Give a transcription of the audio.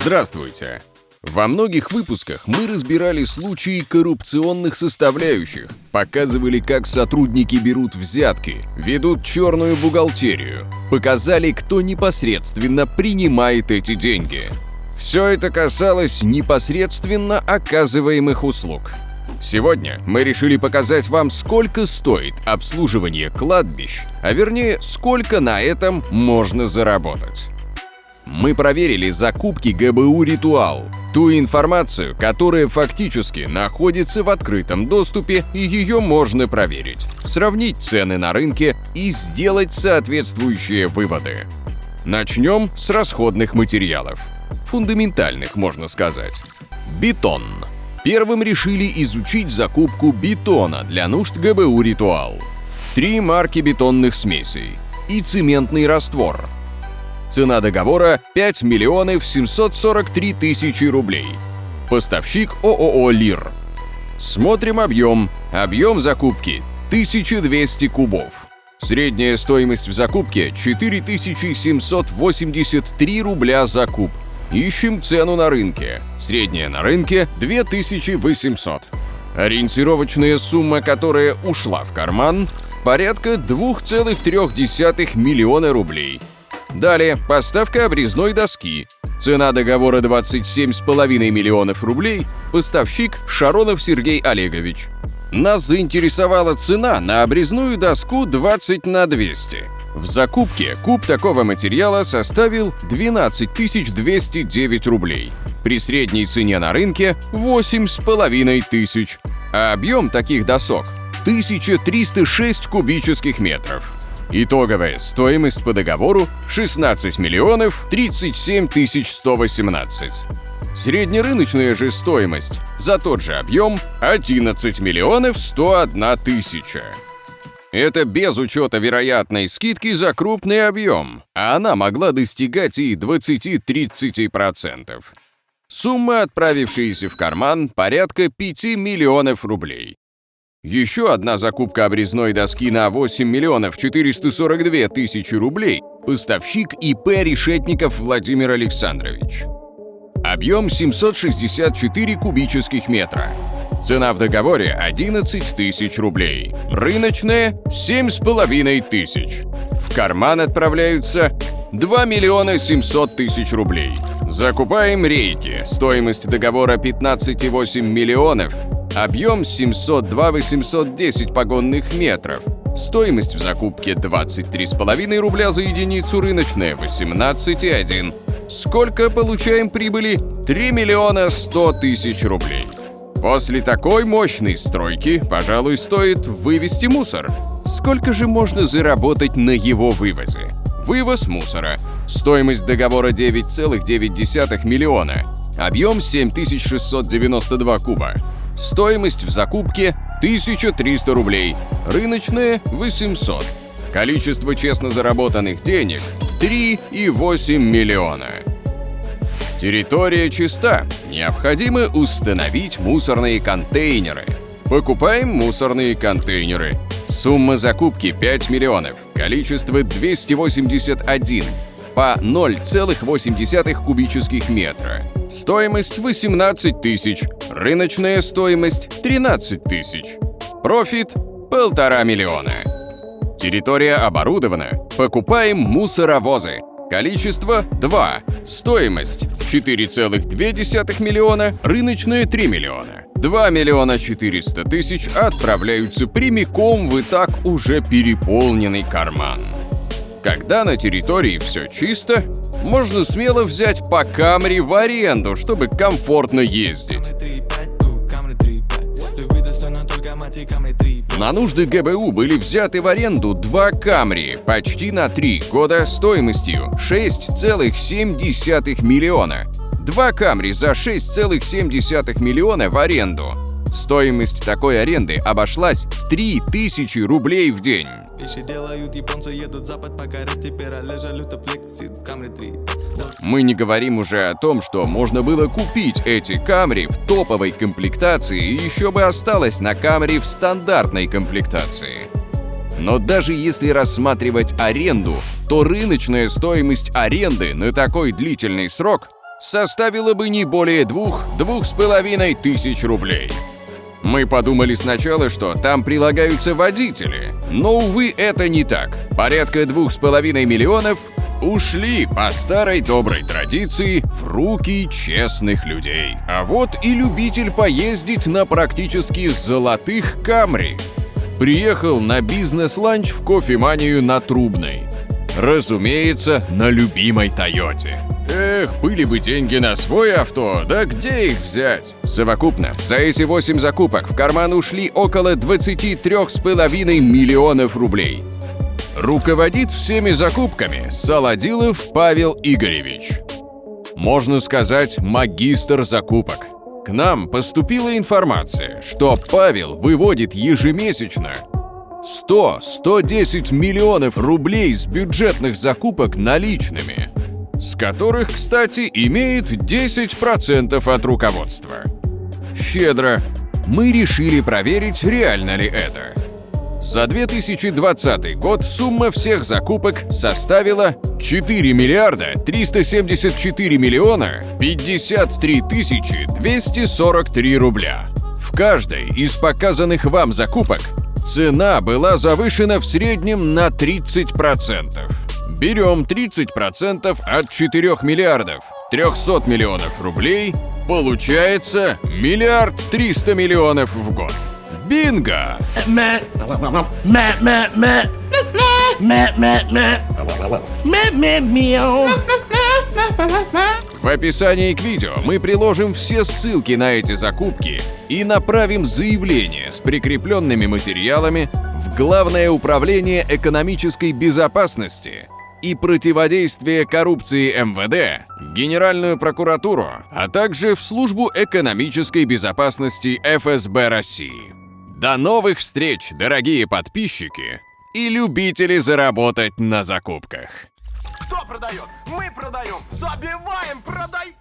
Здравствуйте! Во многих выпусках мы разбирали случаи коррупционных составляющих, показывали, как сотрудники берут взятки, ведут черную бухгалтерию, показали, кто непосредственно принимает эти деньги. Все это касалось непосредственно оказываемых услуг. Сегодня мы решили показать вам, сколько стоит обслуживание кладбищ, а вернее, сколько на этом можно заработать. Мы проверили закупки ГБУ «Ритуал», ту информацию, которая фактически находится в открытом доступе, и ее можно проверить, сравнить цены на рынке и сделать соответствующие выводы. Начнем с расходных материалов. Фундаментальных, можно сказать. Бетон. Первым решили изучить закупку бетона для нужд ГБУ «Ритуал». 3 марки бетонных смесей и цементный раствор. Цена договора – 5 743 000 рублей. Поставщик ООО «Лир». Смотрим объем. Объем закупки – 1200 кубов. Средняя стоимость в закупке – 4783 рубля за куб. Ищем цену на рынке. Средняя на рынке – 2800. Ориентировочная сумма, которая ушла в карман – порядка 2,3 миллиона рублей. Далее поставка обрезной доски. Цена договора 27,5 миллионов рублей. Поставщик Шаронов Сергей Олегович. Нас заинтересовала цена на обрезную доску 20 на 200. В закупке куб такого материала составил 12 209 рублей. При средней цене на рынке 8,5 тысяч. А объем таких досок – 1306 кубических метров. Итоговая стоимость по договору – 16 миллионов 37 118. Среднерыночная же стоимость за тот же объем – 11 миллионов 101 тысяча. Это без учета вероятной скидки за крупный объем, а она могла достигать и 20-30%. Сумма, отправившаяся в карман, порядка 5 миллионов рублей. Еще одна закупка обрезной доски на 8 миллионов 442 тысячи рублей. Поставщик ИП Решетников Владимир Александрович. Объем 764 кубических метра. Цена в договоре 11 тысяч рублей. Рыночная 7,5 тысяч. В карман отправляются 2 миллиона 700 тысяч рублей. Закупаем рейки. Стоимость договора 15,8 миллионов. Объем 702 810 погонных метров. Стоимость в закупке 23,5 рубля за единицу, рыночная 18,1. Сколько получаем прибыли? 3 миллиона 100 тысяч рублей. После такой мощной стройки, пожалуй, стоит вывести мусор. Сколько же можно заработать на его вывозе? Вывоз мусора. Стоимость договора 9,9 миллиона. Объем 7692 куба. Стоимость в закупке 1300 рублей, рыночная 800. Количество честно заработанных денег 3,8 миллиона. Территория чиста. Необходимо установить мусорные контейнеры. Покупаем мусорные контейнеры. Сумма закупки 5 миллионов. Количество 281 по 0,8 кубических метра. Стоимость 18 тысяч. Рыночная стоимость 13 тысяч. Профит 1,5 миллиона. Территория оборудована. Покупаем мусоровозы. Количество 2. Стоимость 4,2 миллиона. Рыночная 3 миллиона. 2 миллиона 400 тысяч отправляются прямиком в и так уже переполненный карман. Когда на территории все чисто, можно смело взять по Камри в аренду, чтобы комфортно ездить. На нужды ГБУ были взяты в аренду 2 Камри почти на 3 года стоимостью 6,7 миллиона. 2 Камри за 6,7 миллиона в аренду. Стоимость такой аренды обошлась в 3000 рублей в день. Мы не говорим уже о том, что можно было купить эти Камри в топовой комплектации и еще бы осталось на Камри в стандартной комплектации. Но даже если рассматривать аренду, то рыночная стоимость аренды на такой длительный срок составила бы не более 2-2,5 тысяч рублей. Мы подумали сначала, что там прилагаются водители, но, увы, это не так. Порядка 2,5 миллионов ушли по старой доброй традиции в руки честных людей. А вот и любитель поездить на практически золотых Камри. Приехал на бизнес-ланч в кофеманию на Трубной. Разумеется, на любимой Тойоте. Эх, были бы деньги на свой авто, да где их взять? Совокупно за эти 8 закупок в карман ушли около 23,5 миллионов рублей. Руководит всеми закупками Солодилов Павел Игоревич. Можно сказать, магистр закупок. К нам поступила информация, что Павел выводит ежемесячно 100-110 миллионов рублей с бюджетных закупок наличными, с которых, кстати, имеет 10% от руководства. Щедро. Мы решили проверить, реально ли это. За 2020 год сумма всех закупок составила 4 миллиарда 374 миллиона 53 тысячи 243 рубля. В каждой из показанных вам закупок цена была завышена в среднем на 30%. Берем 30% от 4 миллиардов 300 миллионов рублей, получается 1 300 миллионов в год. Бинго! В описании к видео мы приложим все ссылки на эти закупки и направим заявление с прикрепленными материалами в Главное управление экономической безопасности и противодействия коррупции МВД, Генеральную прокуратуру, а также в Службу экономической безопасности ФСБ России. До новых встреч, дорогие подписчики и любители заработать на закупках. Кто продает? Мы продаем. Забиваем, продай.